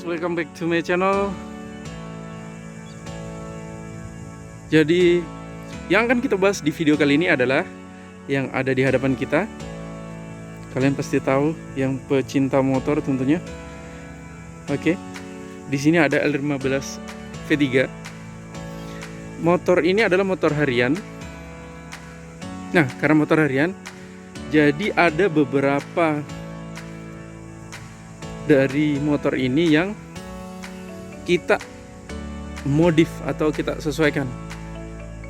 welcome back to my channel. Jadi yang akan kita bahas di video kali ini adalah yang ada di hadapan kita. Kalian pasti tahu, yang pecinta motor tentunya. Oke, di sini ada L15 V3. Motor ini adalah motor harian. Nah, karena motor harian, jadi ada beberapa dari motor ini yang kita modif atau kita sesuaikan.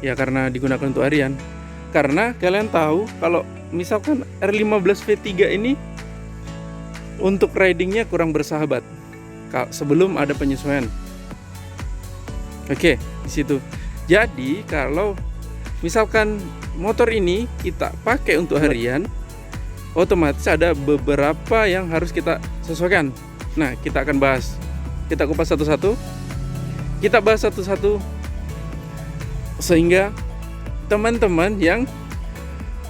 Ya, karena digunakan untuk harian. Karena kalian tahu kalau misalkan R15 V3 ini untuk ridingnya kurang bersahabat sebelum ada penyesuaian. Oke, di situ. Jadi kalau misalkan motor ini kita pakai untuk harian, otomatis ada beberapa yang harus kita sesuaikan. Nah, kita akan bahas. Kita kupas satu-satu. Kita bahas satu-satu sehingga teman-teman yang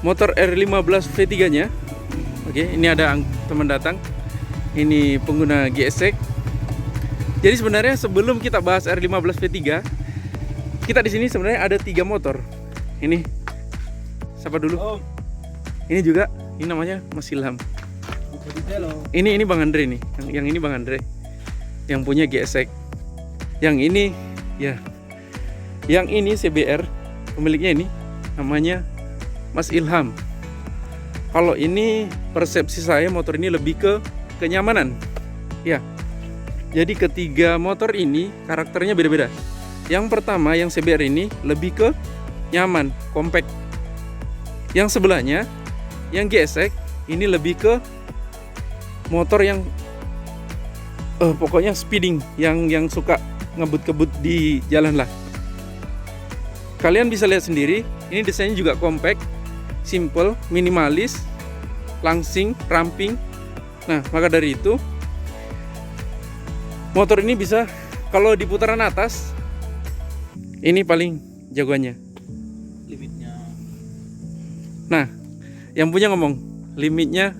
motor R15 V3-nya, oke, ini ada teman datang. Ini pengguna GSX. Jadi sebenarnya sebelum kita bahas R15 V3, kita di sini sebenarnya ada 3 motor. Ini siapa dulu? Oh. Ini juga. Ini namanya Mas Ilham. Ini Bang Andre nih. Yang ini Bang Andre. Yang punya GSX. Yang ini ya. Yang ini CBR. Pemiliknya ini namanya Mas Ilham. Kalau ini persepsi saya motor ini lebih ke kenyamanan. Ya. Jadi ketiga motor ini karakternya beda-beda. Yang pertama yang CBR ini lebih ke nyaman, compact. Yang sebelahnya yang GSX ini lebih ke motor yang pokoknya speeding, yang suka ngebut-ngebut di jalan lah. Kalian bisa lihat sendiri, ini desainnya juga compact, simple, minimalis, langsing, ramping. Nah, maka dari itu motor ini bisa kalau di putaran atas ini paling jagoannya. Limitnya. Nah, yang punya ngomong limitnya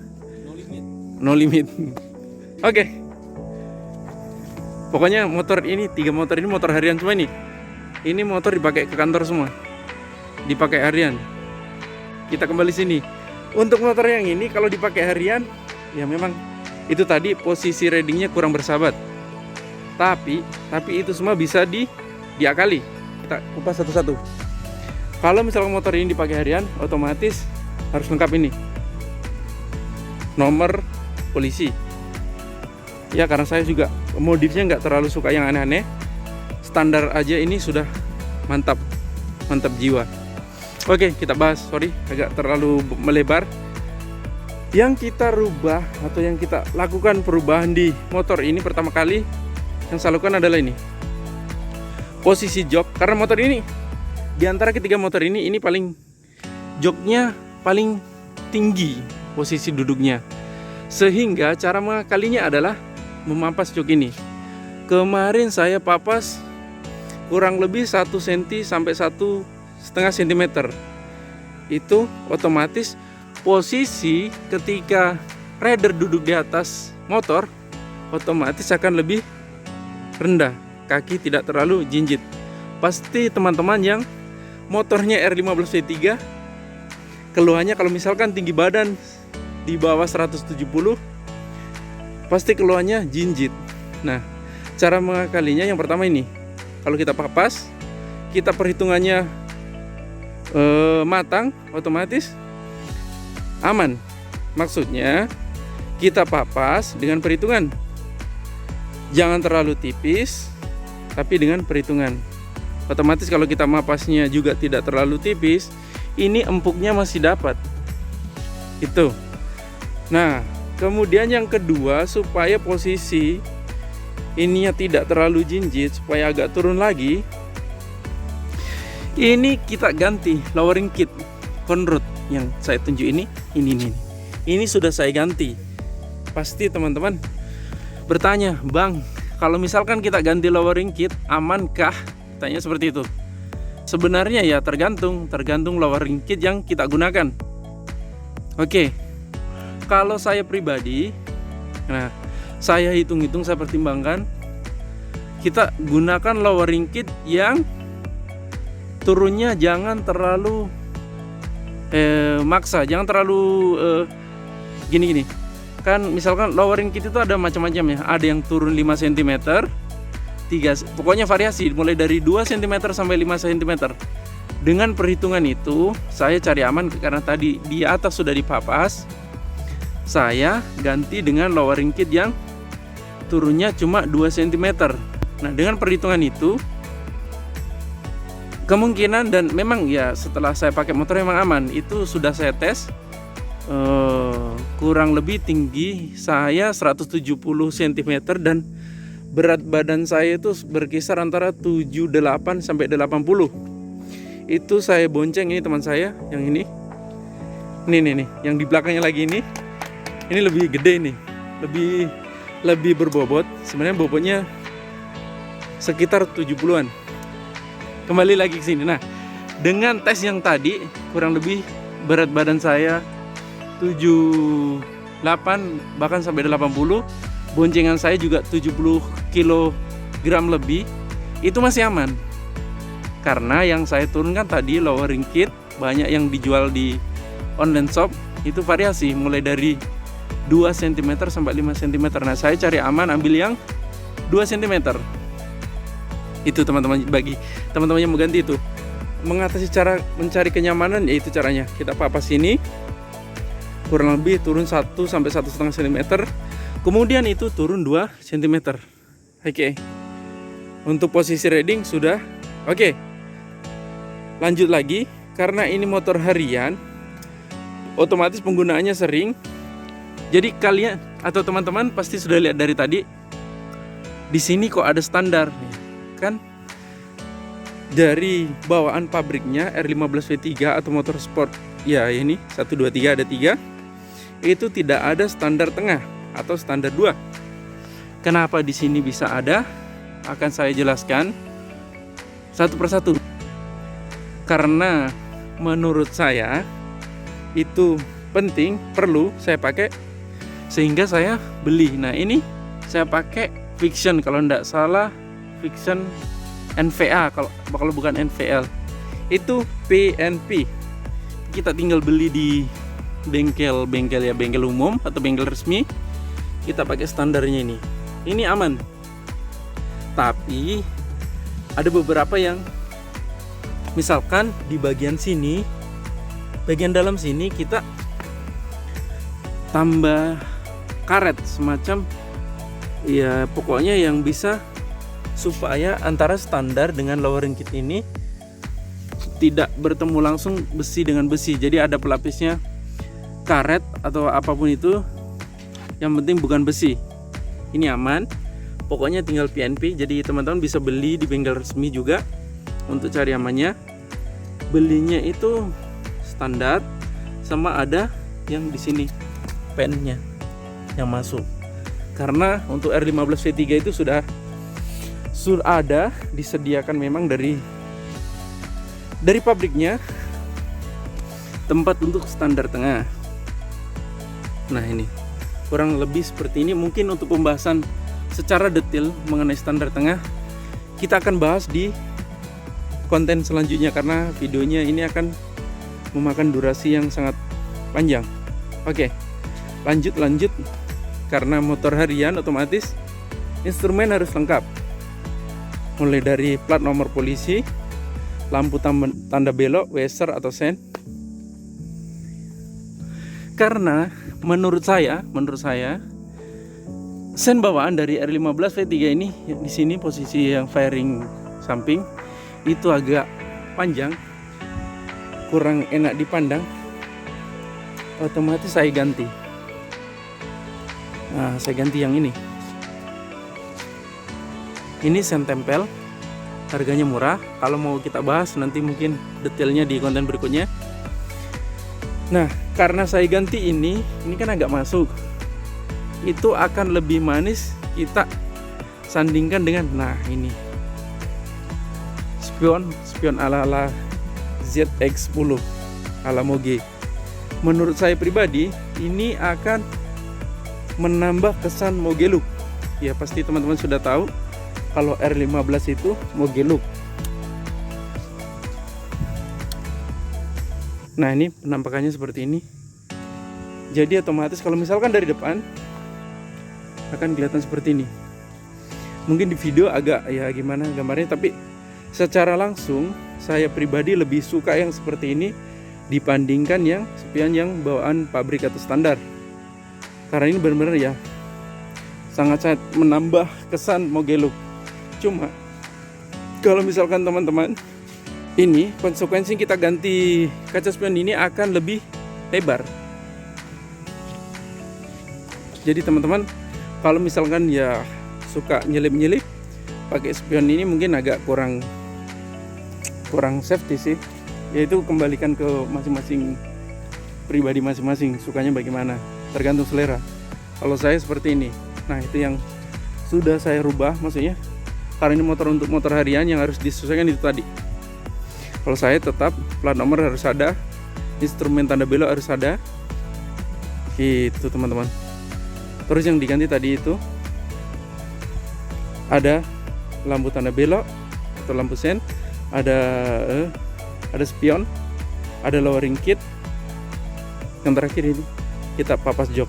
no limit. Oke. Pokoknya motor ini 3 motor ini motor harian semua ini. Ini motor dipakai ke kantor semua. Dipakai harian. Kita kembali sini. Untuk motor yang ini kalau dipakai harian, ya memang itu tadi posisi ridingnya kurang bersahabat. Tapi itu semua bisa diakali. Kita kupas satu-satu. Kalau misalnya motor ini dipakai harian, otomatis harus lengkap ini. Nomor polisi. Ya, karena saya juga modifnya nggak terlalu suka yang aneh-aneh. Standar aja ini sudah mantap jiwa. Oke, kita bahas. Sorry, agak terlalu melebar. Yang kita rubah atau yang kita lakukan perubahan di motor ini pertama kali yang saya lakukan adalah ini. Posisi jok. Karena motor ini di antara ketiga motor ini paling joknya paling tinggi posisi duduknya, sehingga cara mengakalinya adalah memampas jok ini. Kemarin saya papas kurang lebih 1 cm sampai 1,5 cm. Itu otomatis posisi ketika rider duduk di atas motor otomatis akan lebih rendah, kaki tidak terlalu jinjit. Pasti teman-teman yang motornya R15 V3 keluhannya kalau misalkan tinggi badan di bawah 170 pasti keluhannya jinjit. Nah, cara mengakalinya yang pertama ini. Kalau kita papas, kita perhitungannya matang, otomatis aman. Maksudnya kita papas dengan perhitungan. Jangan terlalu tipis, tapi dengan perhitungan. Otomatis kalau kita mapasnya juga tidak terlalu tipis, ini empuknya masih dapat. Itu. Nah, kemudian yang kedua, supaya posisi ininya tidak terlalu jinjit, supaya agak turun lagi, ini kita ganti lowering kit Conrod yang saya tunjuk ini. Ini sudah saya ganti. Pasti teman-teman bertanya, Bang, kalau misalkan kita ganti lowering kit, amankah? Tanya seperti itu. Sebenarnya ya tergantung lowering kit yang kita gunakan. Oke. Kalau saya pribadi, nah saya hitung-hitung, saya pertimbangkan, kita gunakan lowering kit yang turunnya jangan terlalu maksa, jangan terlalu gini-gini. Kan misalkan lowering kit itu ada macam-macam ya. Ada yang turun 5 cm, pokoknya variasi mulai dari 2 cm sampai 5 cm. Dengan perhitungan itu, saya cari aman karena tadi di atas sudah dipapas. Saya ganti dengan lowering kit yang turunnya cuma 2 cm. Nah, dengan perhitungan itu kemungkinan, dan memang ya setelah saya pakai motor memang aman. Itu sudah saya tes. Kurang lebih tinggi saya 170 cm dan berat badan saya itu berkisar antara 78 sampai 80. Itu saya bonceng ini teman saya yang ini. Nih, yang di belakangnya lagi ini. Ini lebih gede nih. Lebih berbobot. Sebenarnya bobotnya sekitar 70-an. Kembali lagi ke sini. Nah, dengan tes yang tadi kurang lebih berat badan saya 78 bahkan sampai 80, boncengan saya juga 70 kg lebih, itu masih aman. Karena yang saya turunkan tadi lowering kit, banyak yang dijual di online shop, itu variasi mulai dari 2 cm sampai 5 cm. Nah, saya cari aman ambil yang 2 cm. Itu teman-teman, bagi teman-teman yang mau ganti itu mengatasi cara mencari kenyamanan, yaitu caranya kita papas ini kurang lebih turun 1 sampai 1,5 cm, kemudian itu turun 2 cm. Oke. Untuk posisi riding sudah oke. Lanjut lagi, karena ini motor harian, otomatis penggunaannya sering. Jadi kalian atau teman-teman pasti sudah lihat dari tadi. Di sini kok ada standar, kan? Dari bawaan pabriknya R15 V3 atau motor sport. Ya, ini 1 2 3 ada 3. Itu tidak ada standar tengah atau standar 2. Kenapa di sini bisa ada? Akan saya jelaskan satu persatu. Karena menurut saya itu penting, perlu saya pakai, sehingga saya beli. Nah, ini saya pakai Fiction, kalau tidak salah Fiction NVA, kalau bukan NVL itu PNP. Kita tinggal beli di bengkel umum atau bengkel resmi. Kita pakai standarnya ini. Ini aman. Tapi ada beberapa yang misalkan di bagian sini, bagian dalam sini kita tambah karet semacam, ya pokoknya yang bisa supaya antara standar dengan lowering kit ini tidak bertemu langsung besi dengan besi. Jadi ada pelapisnya karet atau apapun itu, yang penting bukan besi. Ini aman. Pokoknya tinggal PNP. Jadi teman-teman bisa beli di bengkel resmi juga. Untuk cari amannya, belinya itu standar, sama ada yang di sini pennya yang masuk. Karena untuk R15 V3 itu sudah ada disediakan memang dari pabriknya tempat untuk standar tengah. Nah, ini kurang lebih seperti ini. Mungkin untuk pembahasan secara detail mengenai standar tengah kita akan bahas di konten selanjutnya, karena videonya ini akan memakan durasi yang sangat panjang. Oke, lanjut. Karena motor harian otomatis instrumen harus lengkap. Mulai dari plat nomor polisi, lampu tanda belok, waser atau sen. Karena menurut saya sen bawaan dari R15 V3 ini di sini posisi yang fairing samping itu agak panjang, kurang enak dipandang. Otomatis saya ganti. Nah, saya ganti yang ini. Ini sen tempel, harganya murah. Kalau mau kita bahas nanti mungkin detailnya di konten berikutnya. Nah, karena saya ganti ini kan agak masuk. Itu akan lebih manis kita sandingkan dengan, nah ini spion ala ZX10 ala Moge. Menurut saya pribadi ini akan menambah kesan Moge look. Ya pasti teman-teman sudah tahu Kalau R15 itu Moge Look. Nah, ini penampakannya seperti ini. Jadi otomatis kalau misalkan dari depan akan kelihatan seperti ini. Mungkin di video agak ya gimana gambarnya, tapi secara langsung saya pribadi lebih suka yang seperti ini dibandingkan yang spion yang bawaan pabrik atau standar. Karena ini benar-benar ya sangat-sangat menambah kesan Moge Look. Cuma kalau misalkan teman-teman ini konsekuensi kita ganti kaca spion ini akan lebih lebar. Jadi teman-teman kalau misalkan ya suka nyelip-nyelip pakai spion ini mungkin agak kurang safety sih. Yaitu kembalikan ke masing-masing pribadi masing-masing, sukanya bagaimana, tergantung selera. Kalau saya seperti ini. Nah, itu yang sudah saya rubah, maksudnya karena ini motor untuk motor harian yang harus disesuaikan itu tadi. Kalau saya tetap plat nomor harus ada, instrumen tanda belok harus ada. Itu teman-teman. Terus yang diganti tadi itu ada lampu tanda belok atau lampu sen, ada spion, ada lowering kit. Yang terakhir ini kita papas jok.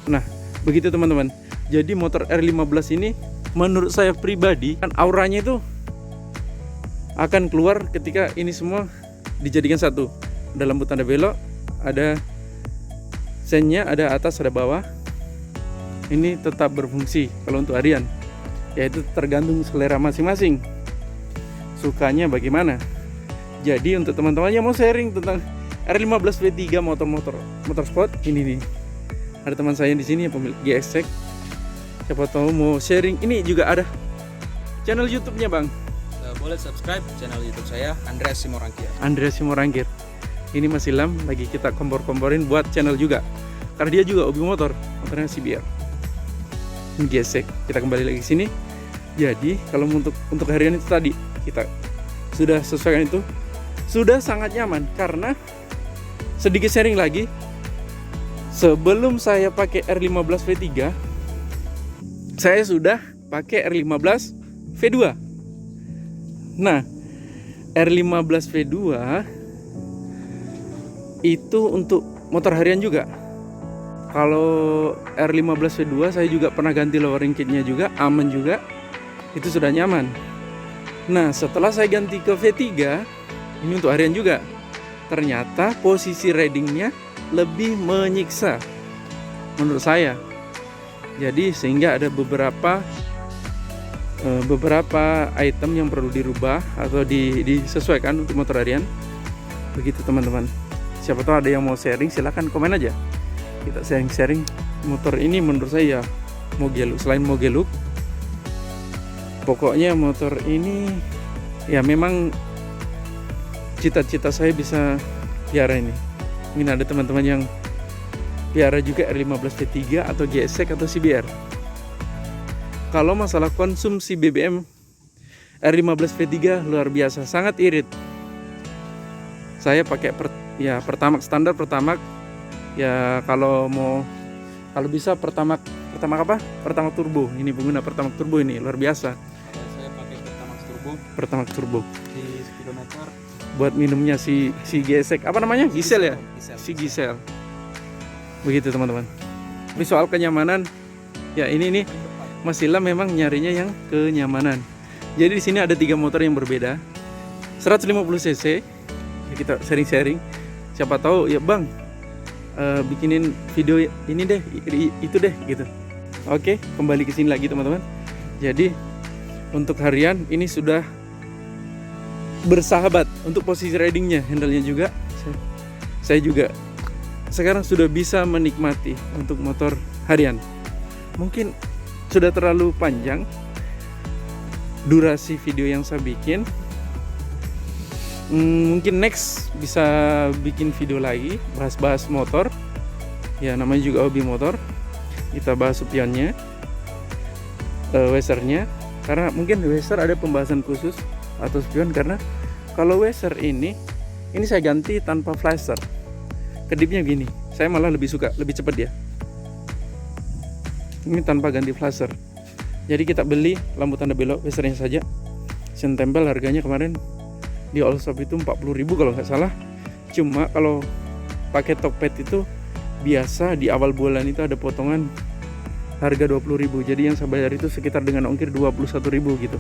Nah, begitu teman-teman. Jadi motor R15 ini menurut saya pribadi kan auranya itu akan keluar ketika ini semua dijadikan satu. Ada lampu tanda belok, ada sennya, ada atas, ada bawah. Ini tetap berfungsi kalau untuk harian. Yaitu tergantung selera masing-masing. Sukanya bagaimana. Jadi untuk teman-teman yang mau sharing tentang R15 V3 motor sport, ini nih. Ada teman saya di sini yang pemilik GSX. Siapa tahu mau sharing. Ini juga ada channel YouTube-nya, Bang. Boleh subscribe channel YouTube saya, Andreas Simorangkir. Andreas Simorangkir. Ini Mas Ilham lagi kita kompor-komporin buat channel juga. Karena dia juga hobi motornya CBR. Ini GSX. Kita kembali lagi ke sini. Jadi kalau untuk harian itu tadi kita sudah sesuaikan itu, sudah sangat nyaman. Karena sedikit sharing lagi, sebelum saya pakai R15 V3, saya sudah pakai R15 V2. Nah, R15 V2 itu untuk motor harian juga. Kalau R15 V2 saya juga pernah ganti lowering kitnya juga, aman juga. Itu sudah nyaman. Nah, setelah saya ganti ke V3, ini untuk harian juga. Ternyata posisi ridingnya lebih menyiksa menurut saya. Jadi sehingga ada beberapa item yang perlu dirubah atau disesuaikan untuk motor harian. Begitu teman-teman. Siapa tahu ada yang mau sharing, silahkan komen aja. Kita sharing motor ini menurut saya ya Moge Look. Selain Moge Look, pokoknya motor ini ya memang cita-cita saya bisa piara ini. Mungkin ada teman-teman yang piara juga R15 V3 atau GSX atau CBR. Kalau masalah konsumsi BBM, R15 V3 luar biasa, sangat irit. Saya pakai Pertamax standar, Pertamax ya kalau bisa Pertamax apa? Pertamax turbo. Ini pengguna Pertamax turbo ini luar biasa. Saya pakai Pertamax turbo di speedometer. Buat minumnya si GSX apa namanya? Gisel ya? Si Gisel. Begitu teman-teman. Tapi soal kenyamanan ya ini nih Mas Ilham memang nyarinya yang kenyamanan. Jadi di sini ada 3 motor yang berbeda. 150 cc. Ya, kita sharing-sharing. Siapa tahu ya Bang, bikinin video ini deh, itu deh gitu. Oke, kembali ke sini lagi teman-teman. Jadi untuk harian ini sudah bersahabat untuk posisi ridingnya, handle-nya juga. Saya juga sekarang sudah bisa menikmati untuk motor harian. Mungkin sudah terlalu panjang durasi video yang saya bikin. Mungkin next bisa bikin video lagi bahas-bahas motor. Ya namanya juga hobi motor. Kita bahas spionnya, wesernya. Karena mungkin weser ada pembahasan khusus atau spion. Karena kalau weser ini saya ganti tanpa flasher. Kedipnya gini, saya malah lebih suka, lebih cepat dia. Ini tanpa ganti flasher. Jadi kita beli lampu tanda belok besarnya saja. Sen tempel harganya kemarin di All Shop itu 40.000 kalau nggak salah. Cuma kalau pakai Tokped itu biasa di awal bulan itu ada potongan harga 20.000. Jadi yang saya bayar itu sekitar dengan ongkir 21.000 gitu.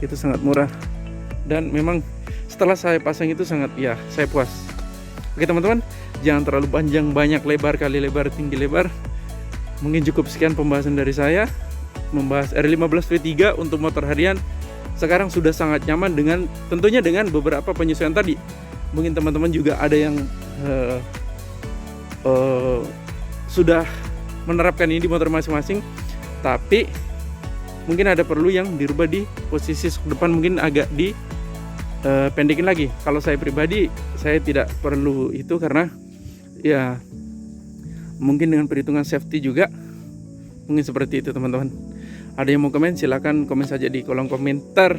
Itu sangat murah. Dan memang setelah saya pasang itu sangat, ya, saya puas. Oke teman-teman, jangan terlalu panjang, banyak lebar kali lebar, tinggi lebar. Mungkin cukup sekian pembahasan dari saya. Membahas R15 V3 untuk motor harian. Sekarang sudah sangat nyaman dengan, tentunya dengan beberapa penyesuaian tadi. Mungkin teman-teman juga ada yang sudah menerapkan ini di motor masing-masing, tapi mungkin ada perlu yang dirubah di posisi sok depan, mungkin agak pendekin lagi. Kalau saya pribadi, saya tidak perlu itu karena ya mungkin dengan perhitungan safety juga, mungkin seperti itu teman-teman. Ada yang mau komen, silakan komen saja di kolom komentar.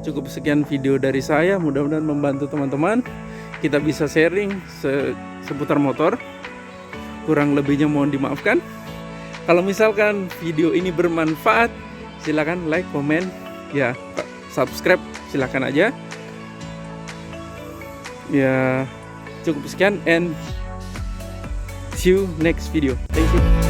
Cukup sekian video dari saya, mudah-mudahan membantu teman-teman. Kita bisa sharing seputar motor. Kurang lebihnya mohon dimaafkan. Kalau misalkan video ini bermanfaat, silakan like, komen, ya, subscribe, silakan aja. Ya, cukup sekian and see you next video. Thank you.